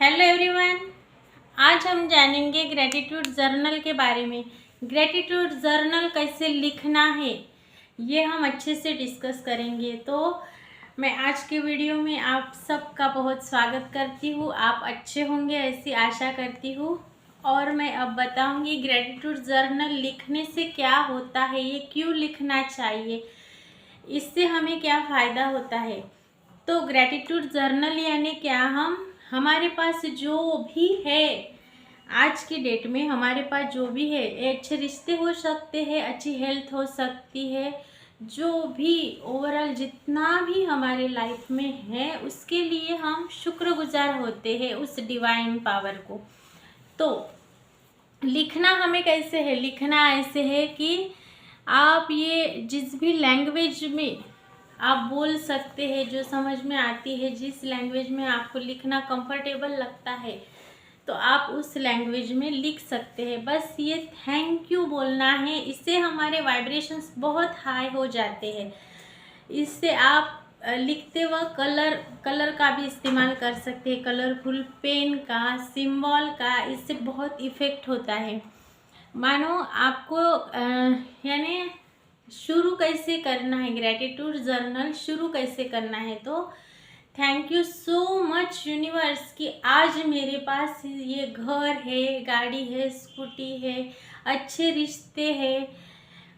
Hello everyone. आज हम जानेंगे ग्रेटिट्यूड जर्नल के बारे में। ग्रेटिट्यूड जर्नल कैसे लिखना है ये हम अच्छे से डिस्कस करेंगे। तो मैं आज के वीडियो में आप सबका बहुत स्वागत करती हूँ। आप अच्छे होंगे ऐसी आशा करती हूँ। और मैं अब बताऊँगी ग्रेटिट्यूड जर्नल लिखने से क्या होता है, ये क्यों लिखना चाहिए, इससे हमें क्या फ़ायदा होता है। तो ग्रेटिट्यूड जर्नल यानी क्या, हमारे पास जो भी है आज की डेट में, हमारे पास जो भी है, अच्छे रिश्ते हो सकते हैं, अच्छी हेल्थ हो सकती है, जो भी ओवरऑल जितना भी हमारे लाइफ में है उसके लिए हम शुक्रगुजार होते हैं उस डिवाइन पावर को। तो लिखना हमें कैसे है, लिखना ऐसे है कि आप ये जिस भी लैंग्वेज में आप बोल सकते हैं, जो समझ में आती है, जिस लैंग्वेज में आपको लिखना कंफर्टेबल लगता है तो आप उस लैंग्वेज में लिख सकते हैं। बस ये थैंक यू बोलना है, इससे हमारे वाइब्रेशंस बहुत हाई हो जाते हैं। इससे आप लिखते वक्त कलर का भी इस्तेमाल कर सकते हैं, कलरफुल पेन का, सिंबल का, इससे बहुत इफ़ेक्ट होता है। मानो आपको यानी शुरू कैसे करना है, ग्रेटिट्यूड जर्नल शुरू कैसे करना है, तो thank you so much universe कि आज मेरे पास ये घर है, गाड़ी है, स्कूटी है, अच्छे रिश्ते हैं,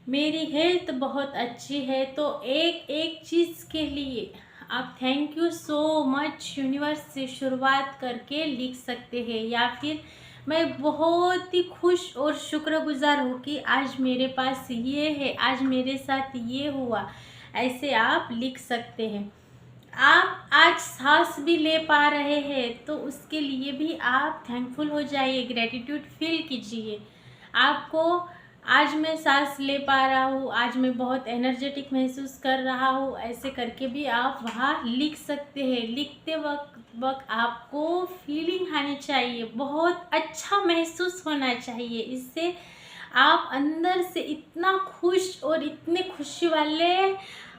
मेरी हेल्थ बहुत अच्छी है। तो एक एक चीज़ के लिए आप thank you so much universe से शुरुआत करके लिख सकते हैं। या फिर मैं बहुत ही खुश और शुक्रगुजार हूँ कि आज मेरे पास ये है, आज मेरे साथ ये हुआ, ऐसे आप लिख सकते हैं। आप आज सांस भी ले पा रहे हैं तो उसके लिए भी आप थैंकफुल हो जाइए, ग्रेटिट्यूड फील कीजिए। आपको आज मैं सांस ले पा रहा हूँ, आज मैं बहुत एनर्जेटिक महसूस कर रहा हूँ, ऐसे करके भी आप वहाँ लिख सकते हैं। लिखते वक्त आपको फीलिंग आनी चाहिए, बहुत अच्छा महसूस होना चाहिए। इससे आप अंदर से इतना खुश और इतने खुशी वाले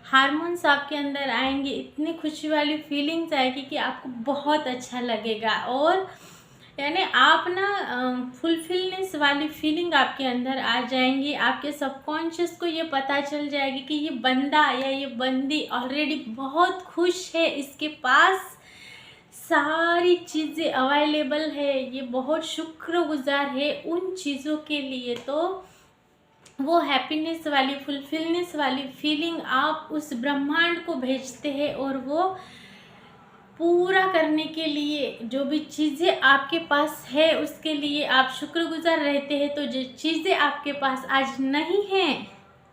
हार्मोन्स आपके अंदर आएंगे, इतनी खुशी वाली फीलिंग्स आएगी कि आपको बहुत अच्छा लगेगा। और यानी आप ना फुलफिलनेस वाली फीलिंग आपके अंदर आ जाएंगी। आपके सबकॉन्शियस को ये पता चल जाएगी कि ये बंदा या ये बंदी ऑलरेडी बहुत खुश है, इसके पास सारी चीज़ें अवेलेबल है, ये बहुत शुक्रगुजार है उन चीज़ों के लिए। तो वो हैप्पीनेस वाली, फुलफिलनेस वाली फीलिंग आप उस ब्रह्मांड को भेजते हैं और वो पूरा करने के लिए जो भी चीज़ें आपके पास है उसके लिए आप शुक्रगुजार रहते हैं। तो जो चीज़ें आपके पास आज नहीं हैं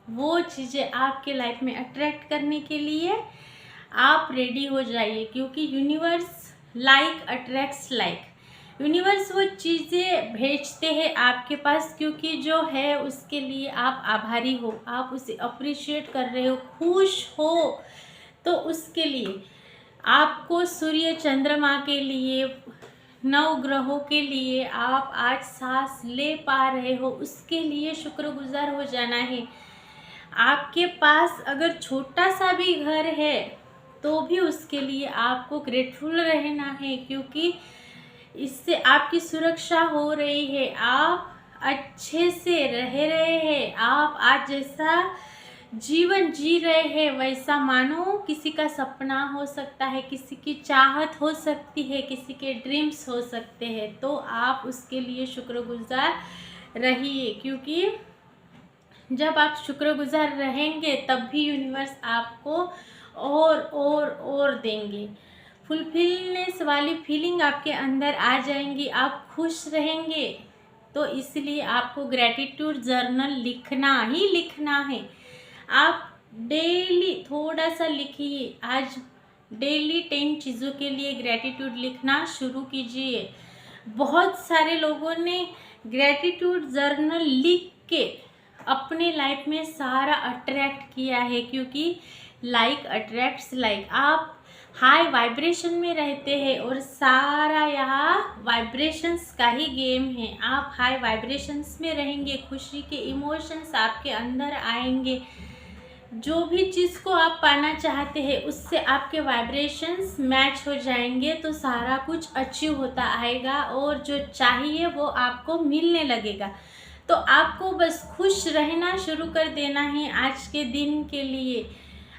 वो चीज़ें आपके लाइफ में अट्रैक्ट करने के लिए आप रेडी हो जाइए, क्योंकि universe like attracts like. Universe वो चीज़ें भेजते हैं आपके पास क्योंकि जो है उसके लिए आप आभारी हो, आप उसे अप्रिशिएट कर रहे हो, खुश हो। तो उसके लिए आपको सूर्य चंद्रमा के लिए, नौ ग्रहों के लिए आप आज सांस ले पा रहे हो उसके लिए शुक्रगुजार हो जाना है। आपके पास अगर छोटा सा भी घर है तो भी उसके लिए आपको ग्रेटफुल रहना है, क्योंकि इससे आपकी सुरक्षा हो रही है, आप अच्छे से रह रहे हैं, आप आज जैसा जीवन जी रहे हैं वैसा मानो किसी का सपना हो सकता है, किसी की चाहत हो सकती है, किसी के ड्रीम्स हो सकते हैं। तो आप उसके लिए शुक्रगुजार रहिए, क्योंकि जब आप शुक्रगुजार रहेंगे तब भी यूनिवर्स आपको और देंगे। फुलफिलनेस वाली फीलिंग आपके अंदर आ जाएंगी, आप खुश रहेंगे। तो इसलिए आपको ग्रेटिट्यूड जर्नल लिखना ही लिखना है। आप डेली थोड़ा सा लिखिए, आज डेली 10 चीज़ों के लिए ग्रेटिट्यूड लिखना शुरू कीजिए। बहुत सारे लोगों ने ग्रेटिट्यूड जर्नल लिख के अपने लाइफ में सारा अट्रैक्ट किया है, क्योंकि लाइक अट्रैक्ट्स लाइक। आप हाई वाइब्रेशन में रहते हैं और सारा यहाँ वाइब्रेशंस का ही गेम है। आप हाई वाइब्रेशंस में रहेंगे, खुशी के इमोशंस आपके अंदर आएंगे, जो भी चीज़ को आप पाना चाहते हैं उससे आपके वाइब्रेशंस मैच हो जाएंगे, तो सारा कुछ अचीव होता आएगा और जो चाहिए वो आपको मिलने लगेगा। तो आपको बस खुश रहना शुरू कर देना है आज के दिन के लिए।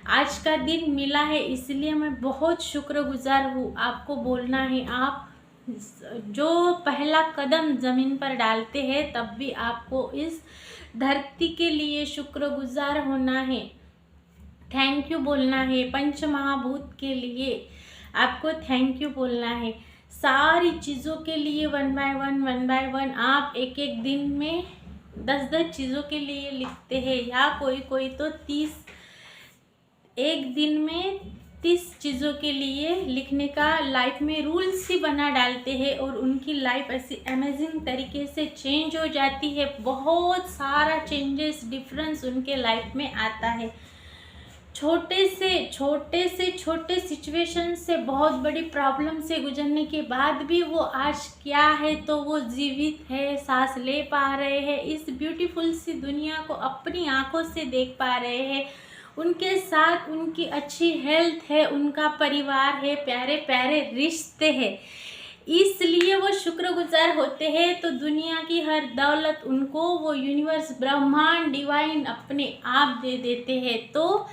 आज का दिन मिला है इसलिए मैं बहुत शुक्रगुजार हूँ। आपको बोलना है, आप जो पहला कदम ज़मीन पर डालते हैं तब भी आपको इस धरती के लिए शुक्रगुजार होना है, थैंक यू बोलना है। पंच महाभूत के लिए आपको थैंक यू बोलना है। सारी चीज़ों के लिए वन बाय वन आप एक एक दिन में 10-10 चीज़ों के लिए लिखते हैं, या कोई तो 30, एक दिन में 30 चीज़ों के लिए लिखने का लाइफ में रूल्स ही बना डालते हैं और उनकी लाइफ ऐसी अमेजिंग तरीके से चेंज हो जाती है। बहुत सारा चेंजेस, डिफरेंस उनके लाइफ में आता है। छोटे से छोटे सिचुएशन से बहुत बड़ी प्रॉब्लम से गुजरने के बाद भी वो आज क्या है, तो वो जीवित है, सांस ले पा रहे हैं, इस ब्यूटीफुल सी दुनिया को अपनी आंखों से देख पा रहे हैं। उनके साथ उनकी अच्छी हेल्थ है, उनका परिवार है, प्यारे प्यारे रिश्ते हैं, इसलिए वो शुक्रगुजार होते हैं। तो दुनिया की हर दौलत उनको वो यूनिवर्स, ब्रह्मांड, डिवाइन अपने आप दे देते हैं। तो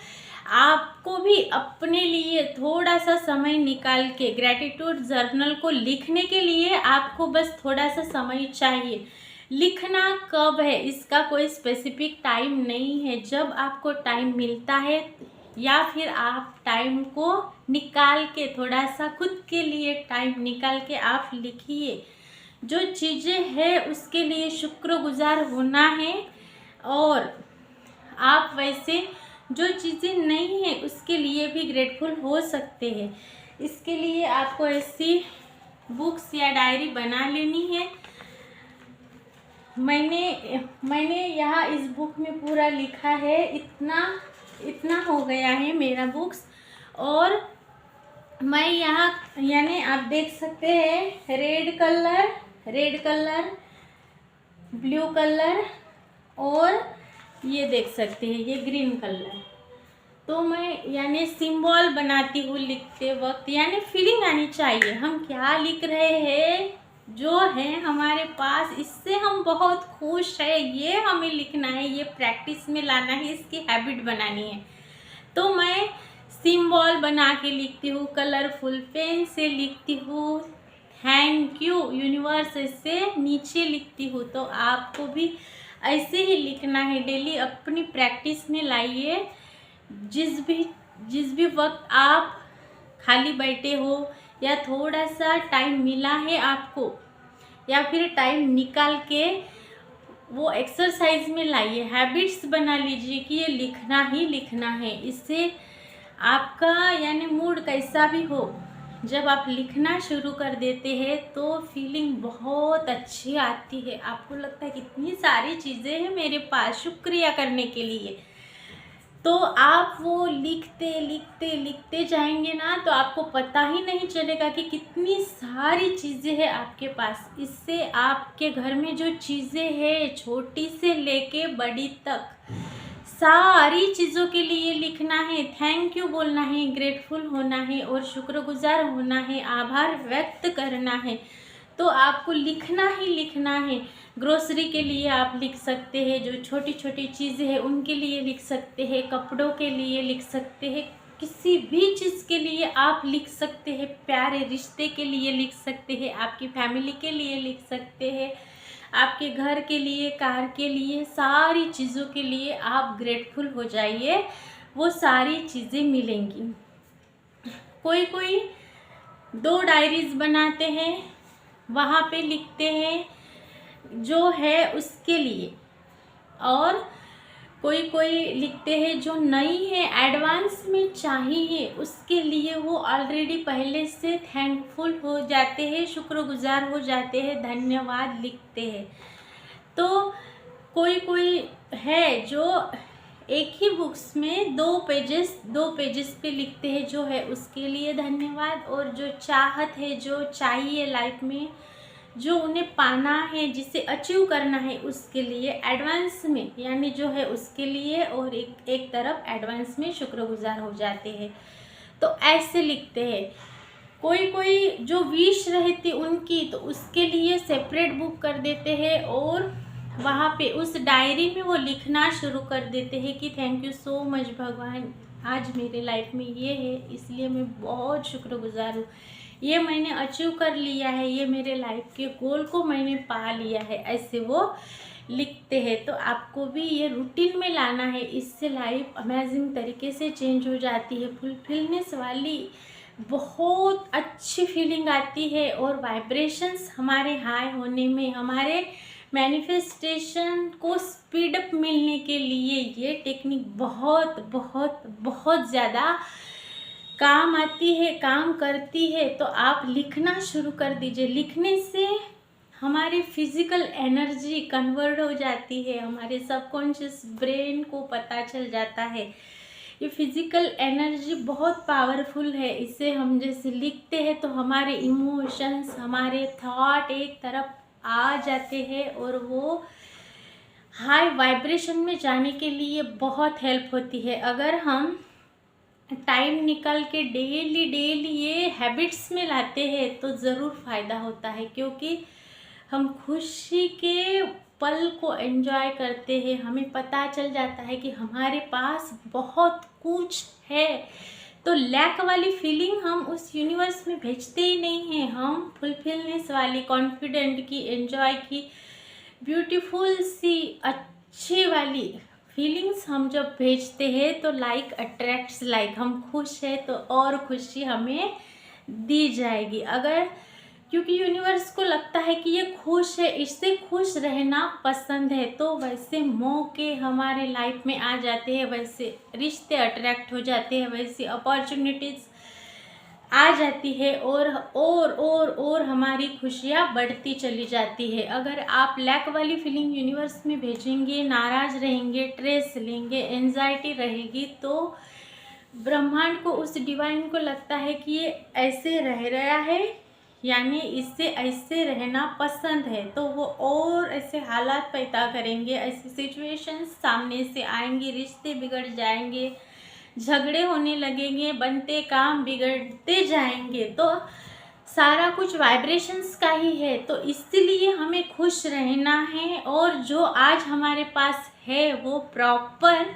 आपको भी अपने लिए थोड़ा सा समय निकाल के ग्रैटिट्यूड जर्नल को लिखने के लिए आपको बस थोड़ा सा समय चाहिए। लिखना कब है इसका कोई स्पेसिफिक टाइम नहीं है, जब आपको टाइम मिलता है या फिर आप टाइम को निकाल के थोड़ा सा खुद के लिए टाइम निकाल के आप लिखिए। जो चीज़ें हैं उसके लिए शुक्रगुजार होना है, और आप वैसे जो चीज़ें नहीं हैं उसके लिए भी ग्रेटफुल हो सकते हैं। इसके लिए आपको ऐसी बुक्स या डायरी बना लेनी है। मैंने यहाँ इस बुक में पूरा लिखा है, इतना हो गया है मेरा बुक्स। और मैं यहाँ यानी आप देख सकते हैं रेड कलर, ब्लू कलर, और ये देख सकते हैं ये ग्रीन कलर। तो मैं यानी सिंबल बनाती हूँ लिखते वक्त, यानी फीलिंग आनी चाहिए हम क्या लिख रहे हैं, जो है हमारे पास, इससे हम बहुत खुश है, ये हमें लिखना है, ये प्रैक्टिस में लाना है, इसकी हैबिट बनानी है। तो मैं सिंबल बना के लिखती हूँ, कलरफुल पेन से लिखती हूँ, थैंक यू यूनिवर्स से नीचे लिखती हूँ। तो आपको भी ऐसे ही लिखना है, डेली अपनी प्रैक्टिस में लाइए। जिस भी वक्त आप खाली बैठे हो या थोड़ा सा टाइम मिला है आपको, या फिर टाइम निकाल के वो एक्सरसाइज में लाइए, हैबिट्स बना लीजिए कि ये लिखना ही लिखना है। इससे आपका यानी मूड कैसा भी हो, जब आप लिखना शुरू कर देते हैं तो फीलिंग बहुत अच्छी आती है। आपको लगता है कितनी सारी चीज़ें हैं मेरे पास शुक्रिया करने के लिए। तो आप वो लिखते जाएंगे ना, तो आपको पता ही नहीं चलेगा कि कितनी सारी चीज़ें हैं आपके पास। इससे आपके घर में जो चीज़ें हैं, छोटी से लेके बड़ी तक, सारी चीज़ों के लिए लिखना है, थैंक यू बोलना है, ग्रेटफुल होना है और शुक्रगुजार होना है, आभार व्यक्त करना है। तो आपको लिखना ही लिखना है। ग्रोसरी के लिए आप लिख सकते हैं, जो छोटी छोटी चीज़ें हैं उनके लिए लिख सकते हैं, कपड़ों के लिए लिख सकते हैं, किसी भी चीज़ के लिए आप लिख सकते हैं, प्यारे रिश्ते के लिए लिख सकते हैं, आपकी फैमिली के लिए लिख सकते हैं, आपके घर के लिए, कार के लिए, सारी चीज़ों के लिए आप ग्रेटफुल हो जाइए, वो सारी चीज़ें मिलेंगी। कोई 2 डायरीज बनाते हैं, वहाँ पे लिखते हैं जो है उसके लिए, और कोई लिखते हैं जो नई है, एडवांस में चाहिए, उसके लिए वो ऑलरेडी पहले से थैंकफुल हो जाते हैं, शुक्रगुजार हो जाते हैं, धन्यवाद लिखते हैं। तो कोई है जो एक ही बुक्स में 2 पेजेस पे लिखते हैं, जो है उसके लिए धन्यवाद, और जो चाहत है, जो चाहिए लाइफ में, जो उन्हें पाना है, जिसे अचीव करना है, उसके लिए एडवांस में यानी जो है उसके लिए, और एक तरफ एडवांस में शुक्रगुजार हो जाते हैं। तो ऐसे लिखते हैं। कोई कोई जो विश रहती उनकी, तो उसके लिए सेपरेट बुक कर देते हैं और वहाँ पे उस डायरी में वो लिखना शुरू कर देते हैं कि थैंक यू सो मच भगवान, आज मेरे लाइफ में ये है, इसलिए मैं बहुत शुक्रगुजार हूँ, ये मैंने अचीव कर लिया है, ये मेरे लाइफ के गोल को मैंने पा लिया है, ऐसे वो लिखते हैं। तो आपको भी ये रूटीन में लाना है, इससे लाइफ अमेजिंग तरीके से चेंज हो जाती है, फुलफिलनेस वाली बहुत अच्छी फीलिंग आती है, और वाइब्रेशंस हमारे हाई होने में, हमारे मैनिफेस्टेशन को स्पीड अप मिलने के लिए ये टेक्निक बहुत बहुत बहुत ज़्यादा काम आती है, काम करती है। तो आप लिखना शुरू कर दीजिए। लिखने से हमारी फिजिकल एनर्जी कन्वर्ट हो जाती है, हमारे सबकॉन्शियस ब्रेन को पता चल जाता है ये फिजिकल एनर्जी बहुत पावरफुल है। इसे हम जैसे लिखते हैं तो हमारे इमोशंस, हमारे थॉट एक तरफ आ जाते हैं और वो हाई वाइब्रेशन में जाने के लिए बहुत हेल्प होती है। अगर हम टाइम निकाल के डेली डेली ये हैबिट्स में लाते हैं तो ज़रूर फ़ायदा होता है, क्योंकि हम खुशी के पल को एंजॉय करते हैं, हमें पता चल जाता है कि हमारे पास बहुत कुछ है। तो लैक वाली फीलिंग हम उस यूनिवर्स में भेजते ही नहीं हैं, हम फुलफिलनेस वाली, कॉन्फिडेंट की, एंजॉय की, ब्यूटीफुल सी अच्छी वाली फीलिंग्स हम जब भेजते हैं तो लाइक अट्रैक्ट्स लाइक, हम खुश है तो और खुशी हमें दी जाएगी। अगर क्योंकि यूनिवर्स को लगता है कि ये खुश है, इससे खुश रहना पसंद है, तो वैसे मौके हमारे लाइफ में आ जाते हैं, वैसे रिश्ते अट्रैक्ट हो जाते हैं, वैसी अपॉर्चुनिटीज़ आ जाती है, और हमारी खुशियाँ बढ़ती चली जाती है। अगर आप लैक वाली फीलिंग यूनिवर्स में भेजेंगे, नाराज़ रहेंगे, स्ट्रेस लेंगे, एंजाइटी रहेगी, तो ब्रह्मांड को, उस डिवाइन को लगता है कि ये ऐसे रह रहा है, यानी इससे ऐसे रहना पसंद है, तो वो और ऐसे हालात पैदा करेंगे, ऐसी सिचुएशंस सामने से आएंगी, रिश्ते बिगड़ जाएंगे, झगड़े होने लगेंगे, बनते काम बिगड़ते जाएंगे। तो सारा कुछ वाइब्रेशंस का ही है। तो इसलिए हमें खुश रहना है, और जो आज हमारे पास है वो प्रॉपर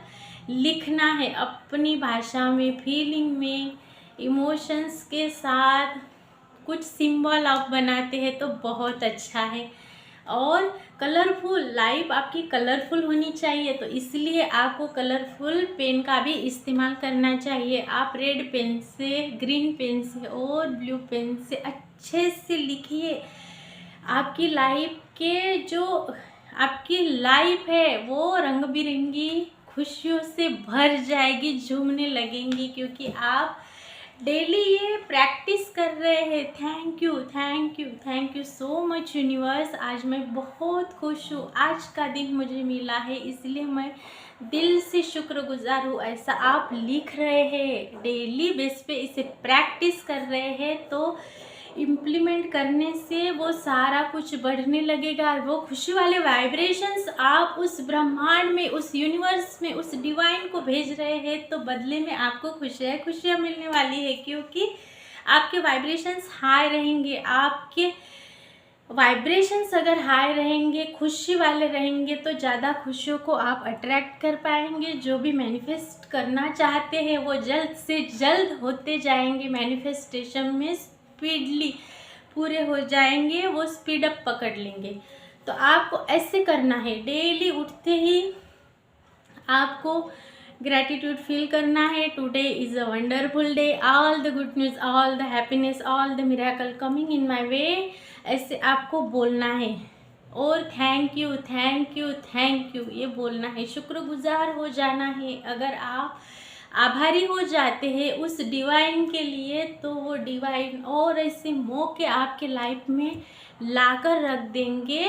लिखना है अपनी भाषा में, फीलिंग में, इमोशंस के साथ। कुछ सिंबल आप बनाते हैं तो बहुत अच्छा है, और कलरफुल लाइफ आपकी कलरफुल होनी चाहिए, तो इसलिए आपको कलरफुल पेन का भी इस्तेमाल करना चाहिए। आप रेड पेन से, ग्रीन पेन से और ब्लू पेन से अच्छे से लिखिए। आपकी लाइफ के जो आपकी लाइफ है वो रंग बिरंगी खुशियों से भर जाएगी, झूमने लगेंगी, क्योंकि आप डेली ये प्रैक्टिस कर रहे हैं। Thank you thank you thank you so much universe, आज मैं बहुत खुश हूँ, आज का दिन मुझे मिला है, इसलिए मैं दिल से शुक्रगुजार हूँ। ऐसा आप लिख रहे हैं, डेली बेस पे इसे प्रैक्टिस कर रहे हैं, तो इम्प्लीमेंट करने से वो सारा कुछ बढ़ने लगेगा। वो खुशी वाले वाइब्रेशंस आप उस ब्रह्मांड में, उस यूनिवर्स में, उस डिवाइन को भेज रहे हैं, तो बदले में आपको खुशियाँ मिलने वाली है, क्योंकि आपके वाइब्रेशंस हाई रहेंगे। आपके वाइब्रेशंस अगर हाई रहेंगे, खुशी वाले रहेंगे, तो ज़्यादा खुशियों को आप अट्रैक्ट कर पाएंगे। जो भी मैनिफेस्ट करना चाहते हैं वो जल्द से जल्द होते जाएंगे, मैनिफेस्टेशन में स्पीडली पूरे हो जाएंगे, वो स्पीड अप पकड़ लेंगे। तो आपको ऐसे करना है, डेली उठते ही आपको ग्रैटिट्यूड फील करना है। Today is a wonderful day, all the good news, all the happiness, all the miracle coming in my way, ऐसे आपको बोलना है। और thank you thank you thank you ये बोलना है, शुक्रगुजार हो जाना है। अगर आप आभारी हो जाते हैं उस डिवाइन के लिए, तो वो डिवाइन और ऐसे मौके आपके लाइफ में लाकर रख देंगे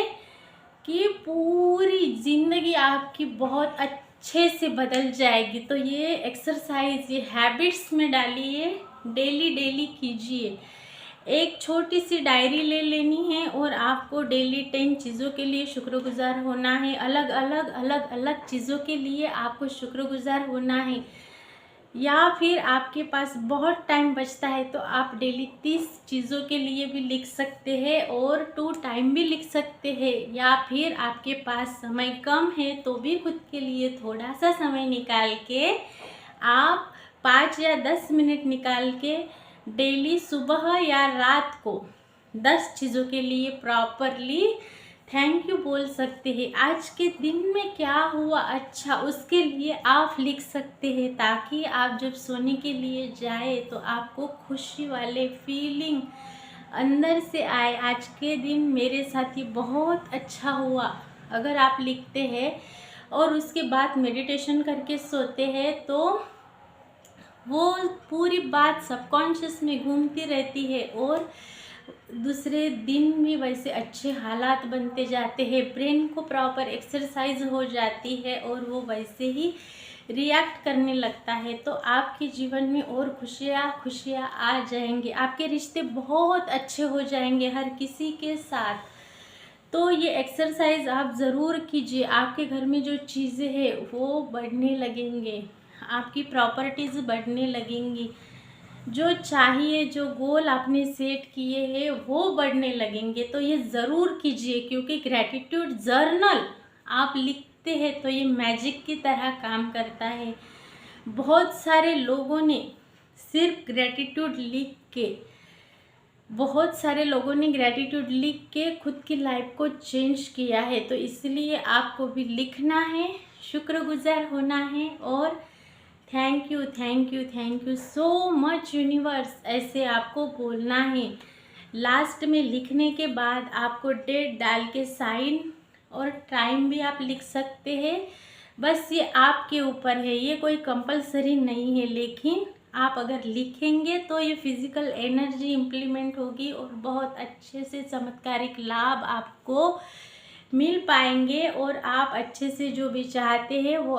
कि पूरी ज़िंदगी आपकी बहुत अच्छे से बदल जाएगी। तो ये एक्सरसाइज, ये हैबिट्स में डालिए, डेली डेली कीजिए। एक छोटी सी डायरी ले लेनी है और आपको डेली 10 चीज़ों के लिए शुक्रगुजार होना है। अलग अलग चीज़ों के लिए आपको शुक्रगुजार होना है। या फिर आपके पास बहुत टाइम बचता है तो आप डेली 30 चीज़ों के लिए भी लिख सकते हैं और 2 टाइम भी लिख सकते हैं। या फिर आपके पास समय कम है तो भी खुद के लिए थोड़ा सा समय निकाल के आप 5 या 10 मिनट निकाल के डेली सुबह या रात को 10 चीज़ों के लिए प्रॉपरली थैंक यू बोल सकते हैं। आज के दिन में क्या हुआ अच्छा उसके लिए आप लिख सकते हैं, ताकि आप जब सोने के लिए जाए तो आपको खुशी वाले फीलिंग अंदर से आए। आज के दिन मेरे साथ ये बहुत अच्छा हुआ। अगर आप लिखते हैं और उसके बाद मेडिटेशन करके सोते हैं तो वो पूरी बात सबकॉन्शियस में घूमती रहती है और दूसरे दिन में वैसे अच्छे हालात बनते जाते हैं। ब्रेन को प्रॉपर एक्सरसाइज हो जाती है और वो वैसे ही रिएक्ट करने लगता है। तो आपके जीवन में और खुशियाँ आ जाएंगे। आपके रिश्ते बहुत अच्छे हो जाएंगे हर किसी के साथ। तो ये एक्सरसाइज आप ज़रूर कीजिए। आपके घर में जो चीज़ें हैं वो बढ़ने लगेंगे, आपकी प्रॉपर्टीज़ बढ़ने लगेंगी, जो चाहिए जो गोल आपने सेट किए हैं वो बढ़ने लगेंगे। तो ये ज़रूर कीजिए, क्योंकि ग्रैटिट्यूड जर्नल आप लिखते हैं तो ये मैजिक की तरह काम करता है। बहुत सारे लोगों ने सिर्फ ग्रैटिट्यूड लिख के खुद की लाइफ को चेंज किया है। तो इसलिए आपको भी लिखना है, शुक्रगुजार होना है और thank you so much universe ऐसे आपको बोलना है। लास्ट में लिखने के बाद आपको डेट डाल के साइन और टाइम भी आप लिख सकते हैं। बस ये आपके ऊपर है, ये कोई कंपलसरी नहीं है। लेकिन आप अगर लिखेंगे तो ये फिजिकल एनर्जी इम्प्लीमेंट होगी और बहुत अच्छे से चमत्कारिक लाभ आपको मिल पाएंगे और आप अच्छे से जो भी चाहते हैं वो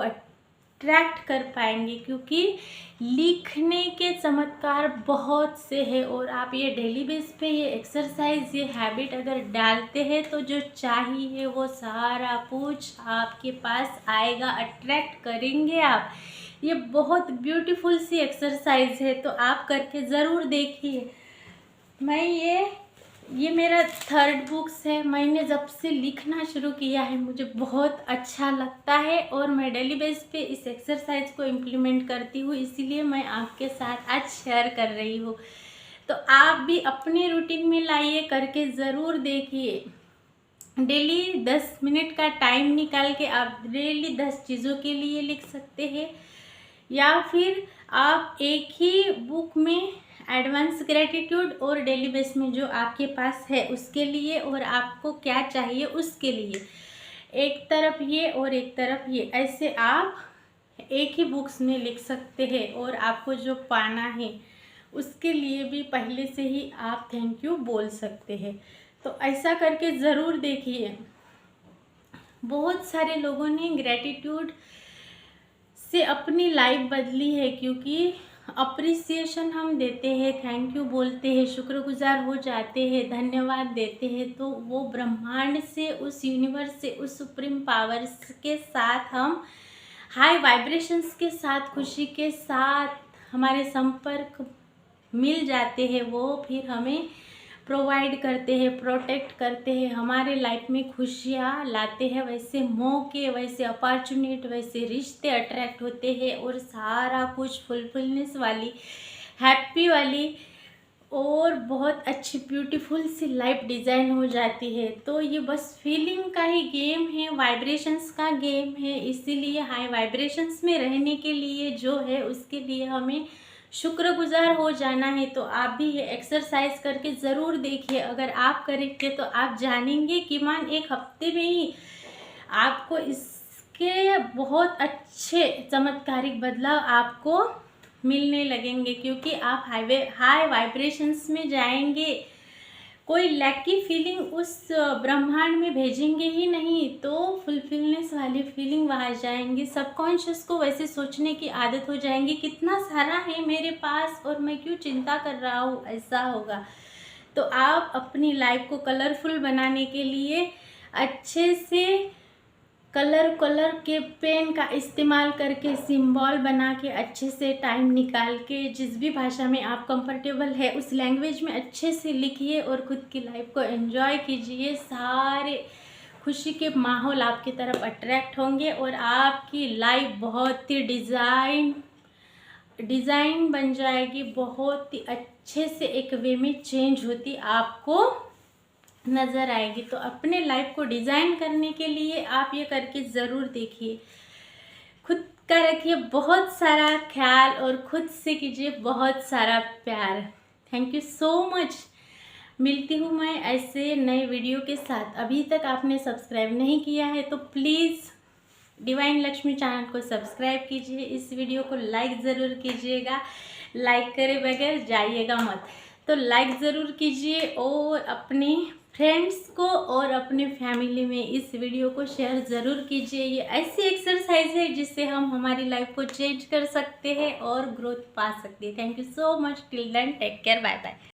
अट्रैक्ट कर पाएंगे। क्योंकि लिखने के चमत्कार बहुत से हैं और आप ये डेली बेस पे ये एक्सरसाइज ये हैबिट अगर डालते हैं तो जो चाहिए वो सारा कुछ आपके पास आएगा, अट्रैक्ट करेंगे आप। ये बहुत ब्यूटीफुल सी एक्सरसाइज है, तो आप करके ज़रूर देखिए। मैं ये मेरा 3rd बुक्स है। मैंने जब से लिखना शुरू किया है मुझे बहुत अच्छा लगता है और मैं डेली बेस पे इस एक्सरसाइज को इम्प्लीमेंट करती हूँ, इसीलिए मैं आपके साथ आज शेयर कर रही हूँ। तो आप भी अपने रूटीन में लाइए, करके ज़रूर देखिए। डेली 10 मिनट का टाइम निकाल के आप डेली 10 चीज़ों के लिए लिख सकते हैं, या फिर आप एक ही बुक में एडवांस ग्रैटिट्यूड और डेली बेस में जो आपके पास है उसके लिए और आपको क्या चाहिए उसके लिए, एक तरफ ये और एक तरफ ये, ऐसे आप एक ही बुक्स में लिख सकते हैं। और आपको जो पाना है उसके लिए भी पहले से ही आप थैंक यू बोल सकते हैं। तो ऐसा करके ज़रूर देखिए। बहुत सारे लोगों ने ग्रैटिट्यूड से अपनी लाइफ बदली है, क्योंकि अप्रिसिएशन हम देते हैं, थैंक यू बोलते हैं, शुक्रगुजार हो जाते हैं, धन्यवाद देते हैं, तो वो ब्रह्मांड से, उस यूनिवर्स से, उस सुप्रीम पावर्स के साथ हम हाई वाइब्रेशंस के साथ, खुशी के साथ हमारे संपर्क मिल जाते हैं। वो फिर हमें प्रोवाइड करते हैं, प्रोटेक्ट करते हैं, हमारे लाइफ में खुशियाँ लाते हैं। वैसे मौके, वैसे अपॉर्चुनिटी, वैसे रिश्ते अट्रैक्ट होते हैं और सारा कुछ फुलफिलनेस वाली, हैप्पी वाली और बहुत अच्छी ब्यूटीफुल सी लाइफ डिज़ाइन हो जाती है। तो ये बस फीलिंग का ही गेम है, वाइब्रेशंस का गेम है। इसीलिए हाई वाइब्रेशंस में रहने के लिए जो है उसके लिए हमें शुक्रगुजार हो जाना है। तो आप भी ये एक्सरसाइज करके ज़रूर देखिए। अगर आप करेंगे तो आप जानेंगे कि मान एक हफ्ते में ही आपको इसके बहुत अच्छे चमत्कारिक बदलाव आपको मिलने लगेंगे, क्योंकि आप हाई वाइब्रेशंस में जाएंगे। कोई लैक की फीलिंग उस ब्रह्मांड में भेजेंगे ही नहीं, तो फुलफिलनेस वाली फीलिंग वहाँ जाएंगे। सबकॉन्शियस को वैसे सोचने की आदत हो जाएंगी, कितना सारा है मेरे पास और मैं क्यों चिंता कर रहा हूँ, ऐसा होगा। तो आप अपनी लाइफ को कलरफुल बनाने के लिए अच्छे से कलर के पेन का इस्तेमाल करके सिंबल बना के अच्छे से टाइम निकाल के जिस भी भाषा में आप कंफर्टेबल है उस लैंग्वेज में अच्छे से लिखिए और ख़ुद की लाइफ को एंजॉय कीजिए। सारे खुशी के माहौल आपकी तरफ अट्रैक्ट होंगे और आपकी लाइफ बहुत ही डिज़ाइन बन जाएगी, बहुत ही अच्छे से एक वे में चेंज होती आपको नज़र आएगी। तो अपने लाइफ को डिज़ाइन करने के लिए आप ये करके ज़रूर देखिए। खुद का रखिए बहुत सारा ख्याल और खुद से कीजिए बहुत सारा प्यार। Thank you so much. मिलती हूँ मैं ऐसे नए वीडियो के साथ। अभी तक आपने सब्सक्राइब नहीं किया है तो प्लीज़ डिवाइन लक्ष्मी चैनल को सब्सक्राइब कीजिए। इस वीडियो को लाइक ज़रूर कीजिएगा, लाइक करे बगैर जाइएगा मत, तो लाइक ज़रूर कीजिए और अपने फ्रेंड्स को और अपने फैमिली में इस वीडियो को शेयर ज़रूर कीजिए। ये ऐसी एक्सरसाइज है जिससे हम हमारी लाइफ को चेंज कर सकते हैं और ग्रोथ पा सकते हैं। Thank you so much. Till then take care, bye bye.